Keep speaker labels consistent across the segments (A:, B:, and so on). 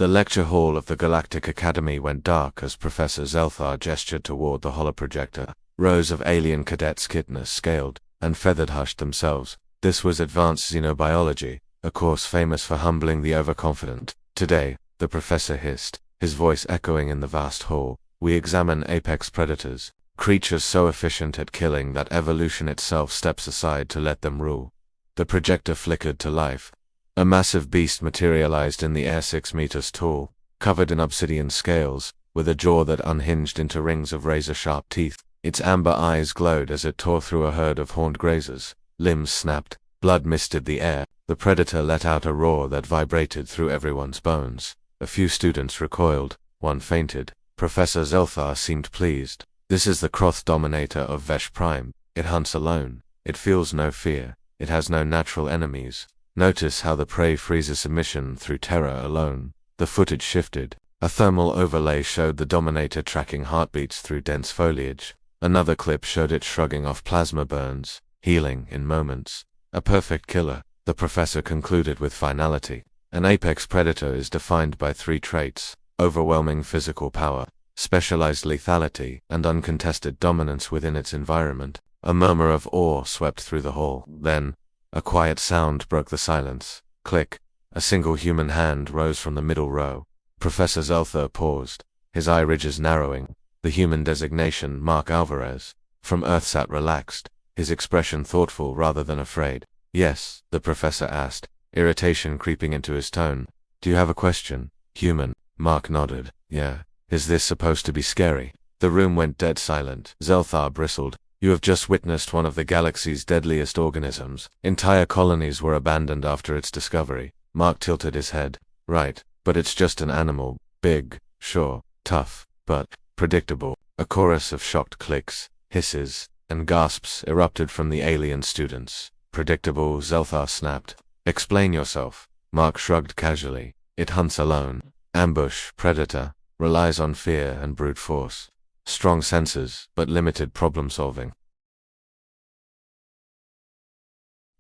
A: The lecture hall of the Galactic Academy went dark as Professor Zelthar gestured toward the holoprojector. Rows of alien cadets Kitness scaled and feathered hushed themselves. This was advanced xenobiology, a course famous for humbling the overconfident. Today, the professor hissed, his voice echoing in the vast hall, we examine apex predators, creatures so efficient at killing that evolution itself steps aside to let them rule. The projector flickered to life. A massive beast materialized in the air 6 meters tall, covered in obsidian scales, with a jaw that unhinged into rings of razor-sharp teeth. Its amber eyes glowed as it tore through a herd of horned grazers. Limbs snapped, blood misted the air. The predator let out a roar that vibrated through everyone's bones. A few students recoiled, one fainted. Professor Zelthar seemed pleased. This is the Croth Dominator of Vesh Prime. It hunts alone. It feels no fear. It has no natural enemies. Notice how the prey freezes submission through terror alone. The footage shifted. A thermal overlay showed the Dominator tracking heartbeats through dense foliage. Another clip showed it shrugging off plasma burns, healing in moments. A perfect killer, the professor concluded with finality. An apex predator is defined by 3 traits: overwhelming physical power, specialized lethality, and uncontested dominance within its environment. A murmur of awe swept through the hall. Then, a quiet sound broke the silence. Click. A single human hand rose from the middle row. Professor Zelthar paused, his eye ridges narrowing. The human designation, Mark Alvarez. From Earthsat relaxed, his expression thoughtful rather than afraid. Yes, the professor asked, irritation creeping into his tone. Do you have a question? Human. Mark nodded. Yeah. Is this supposed to be scary? The room went dead silent. Zelthar bristled. You have just witnessed one of the galaxy's deadliest organisms. Entire colonies were abandoned after its discovery. Mark tilted his head. Right, but it's just an animal. Big, sure, tough, but predictable. A chorus of shocked clicks, hisses, and gasps erupted from the alien students. Predictable, Zelthar snapped. Explain yourself. Mark shrugged casually. It hunts alone. Ambush, predator, relies on fear and brute force. Strong senses, but limited problem-solving.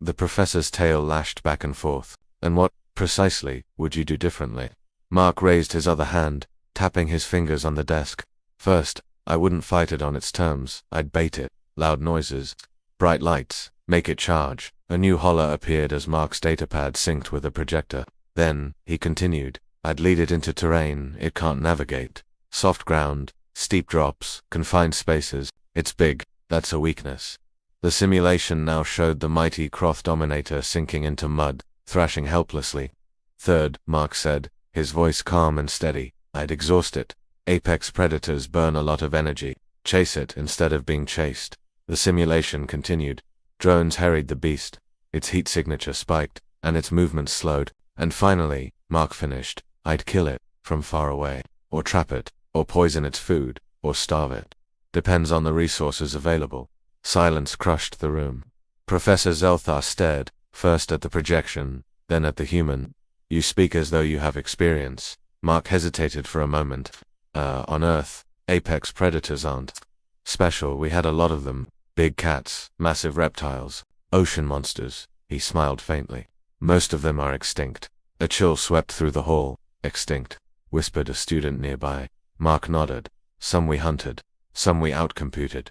A: The professor's tail lashed back and forth. And what, precisely, would you do differently? Mark raised his other hand, tapping his fingers on the desk. First, I wouldn't fight it on its terms. I'd bait it. Loud noises. Bright lights. Make it charge. A new holler appeared as Mark's datapad synced with a projector. Then, he continued, I'd lead it into terrain it can't navigate. Soft ground, steep drops, confined spaces. It's big. That's a weakness. The simulation now showed the mighty Croth Dominator sinking into mud, thrashing helplessly. Third, Mark said, his voice calm and steady, I'd exhaust it. Apex predators burn a lot of energy. Chase it instead of being chased. The simulation continued. Drones harried the beast. Its heat signature spiked, and its movements slowed. And finally, Mark finished, I'd kill it, from far away. Or trap it, or poison its food, or starve it. Depends on the resources available. Silence crushed the room. Professor Zelthar stared, first at the projection, then at the human. You speak as though you have experience. Mark hesitated for a moment. On Earth, apex predators aren't special. We had a lot of them. Big cats, massive reptiles, ocean monsters. He smiled faintly. Most of them are extinct. A chill swept through the hall. Extinct, whispered a student nearby. Mark nodded. Some we hunted. Some we outcomputed.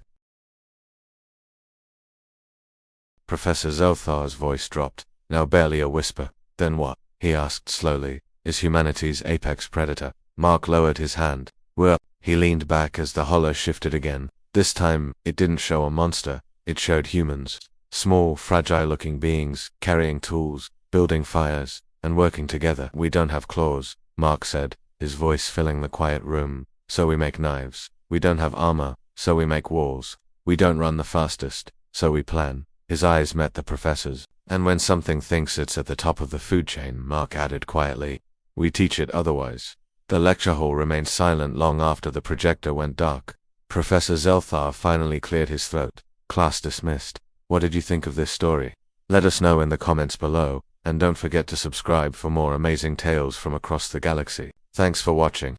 A: Professor Zelthar's voice dropped, now barely a whisper. Then what? He asked slowly. Is humanity's apex predator? Mark lowered his hand. Well, he leaned back as the holler shifted again. This time, it didn't show a monster. It showed humans. Small, fragile-looking beings, carrying tools, building fires, and working together. We don't have claws, Mark said, his voice filling the quiet room. So we make knives. We don't have armor, so we make walls. We don't run the fastest, so we plan. His eyes met the professor's. And when something thinks it's at the top of the food chain, Mark added quietly, we teach it otherwise. The lecture hall remained silent long after the projector went dark. Professor Zelthar finally cleared his throat. Class dismissed. What did you think of this story? Let us know in the comments below, and don't forget to subscribe for more amazing tales from across the galaxy. Thanks for watching.